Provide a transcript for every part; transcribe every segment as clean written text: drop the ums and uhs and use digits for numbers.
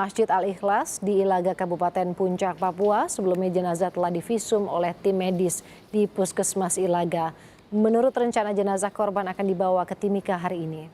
Masjid Al-Ikhlas di Ilaga, Kabupaten Puncak, Papua. Sebelumnya jenazah telah divisum oleh tim medis di Puskesmas Ilaga. Menurut rencana jenazah korban akan dibawa ke Timika hari ini.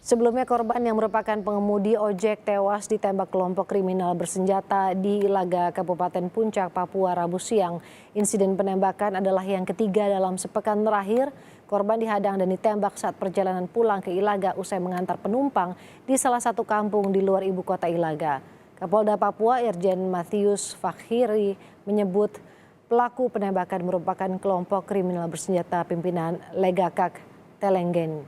Sebelumnya korban yang merupakan pengemudi ojek tewas ditembak kelompok kriminal bersenjata di Ilaga, Kabupaten Puncak, Papua, Rabu siang. Insiden penembakan adalah yang ketiga dalam sepekan terakhir. Korban dihadang dan ditembak saat perjalanan pulang ke Ilaga usai mengantar penumpang di salah satu kampung di luar ibu kota Ilaga. Kapolda Papua Irjen Mathius Fakhiri menyebut pelaku penembakan merupakan kelompok kriminal bersenjata pimpinan Legakak Telenggen.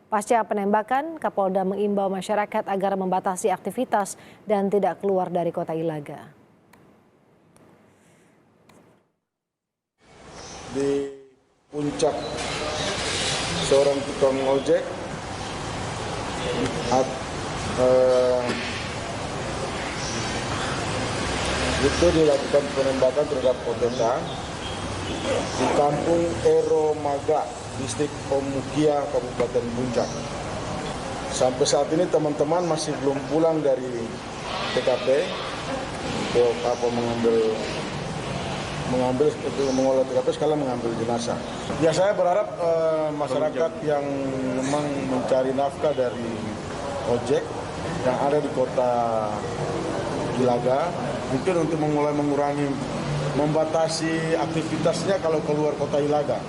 Pasca penembakan, Kapolda mengimbau masyarakat agar membatasi aktivitas dan tidak keluar dari kota Ilaga. Di puncak seorang tukang ojek itu dilakukan penembakan terhadap OTK di kampung Eromaga, distrik Omukia, Kabupaten Puncak. Sampai saat ini teman-teman masih belum pulang dari TKP untuk mengolah TKP, sekalian mengambil jenazah. Ya, saya berharap masyarakat yang memang mencari nafkah dari ojek yang ada di kota Ilaga mungkin untuk mulai mengurangi, membatasi aktivitasnya kalau keluar kota Ilaga.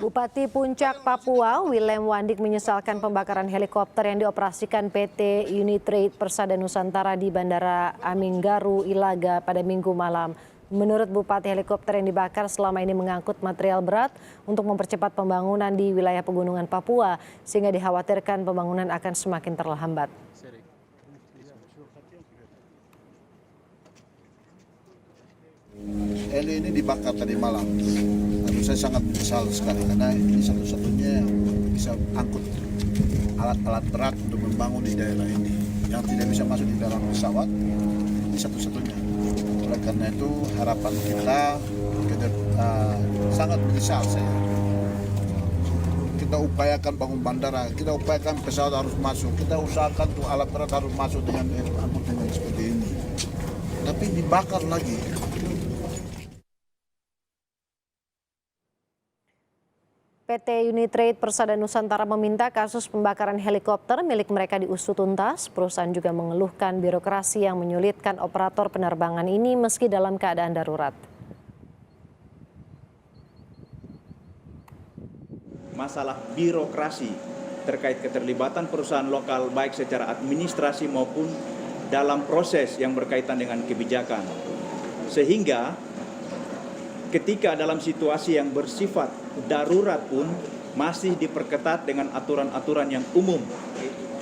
Bupati Puncak, Papua, Willem Wandik menyesalkan pembakaran helikopter yang dioperasikan PT Unitrade Persada Nusantara di Bandara Aminggaru, Ilaga pada Minggu malam. Menurut Bupati, helikopter yang dibakar selama ini mengangkut material berat untuk mempercepat pembangunan di wilayah pegunungan Papua, sehingga dikhawatirkan pembangunan akan semakin terlambat. Heli ini dibakar tadi malam. Saya sangat menyesal sekali karena ini satu-satunya bisa angkut alat-alat berat untuk membangun di daerah ini yang tidak bisa masuk di dalam pesawat. Ini satu-satunya. Oleh karena itu harapan kita sangat menyesal saya. Kita upayakan bangun bandara, kita upayakan pesawat harus masuk, kita usahakan tuh alat berat harus masuk dengan angkutan yang seperti ini. Tapi dibakar lagi. PT Unitrade Persada Nusantara meminta kasus pembakaran helikopter milik mereka diusut tuntas. Perusahaan juga mengeluhkan birokrasi yang menyulitkan operator penerbangan ini meski dalam keadaan darurat. Masalah birokrasi terkait keterlibatan perusahaan lokal baik secara administrasi maupun dalam proses yang berkaitan dengan kebijakan. Sehingga ketika dalam situasi yang bersifat darurat pun masih diperketat dengan aturan-aturan yang umum.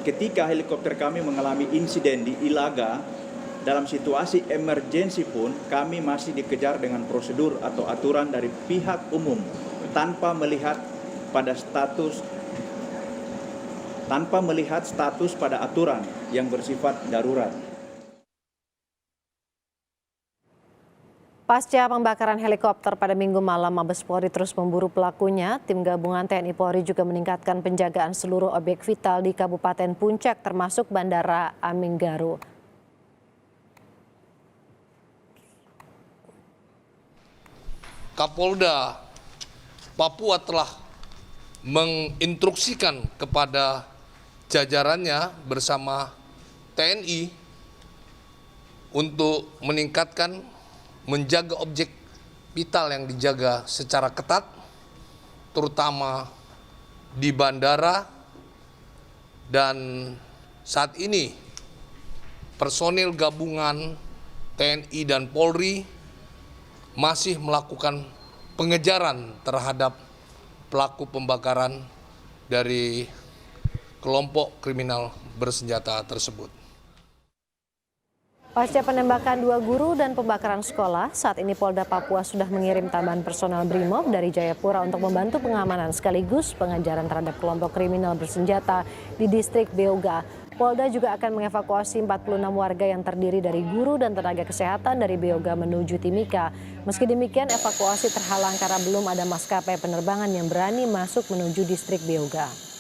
Ketika helikopter kami mengalami insiden di Ilaga, dalam situasi emergensi pun kami masih dikejar dengan prosedur atau aturan dari pihak umum tanpa melihat status pada aturan yang bersifat darurat. Pasca pembakaran helikopter pada Minggu malam, Mabes Polri terus memburu pelakunya. Tim gabungan TNI Polri juga meningkatkan penjagaan seluruh objek vital di Kabupaten Puncak termasuk Bandara Aminggaru. Kapolda Papua telah menginstruksikan kepada jajarannya bersama TNI untuk menjaga objek vital yang dijaga secara ketat, terutama di bandara, dan saat ini personil gabungan TNI dan Polri masih melakukan pengejaran terhadap pelaku pembakaran dari kelompok kriminal bersenjata tersebut. Pasca penembakan 2 guru dan pembakaran sekolah, saat ini Polda Papua sudah mengirim tambahan personal BRIMOB dari Jayapura untuk membantu pengamanan sekaligus pengejaran terhadap kelompok kriminal bersenjata di distrik Beoga. Polda juga akan mengevakuasi 46 warga yang terdiri dari guru dan tenaga kesehatan dari Beoga menuju Timika. Meski demikian, evakuasi terhalang karena belum ada maskapai penerbangan yang berani masuk menuju distrik Beoga.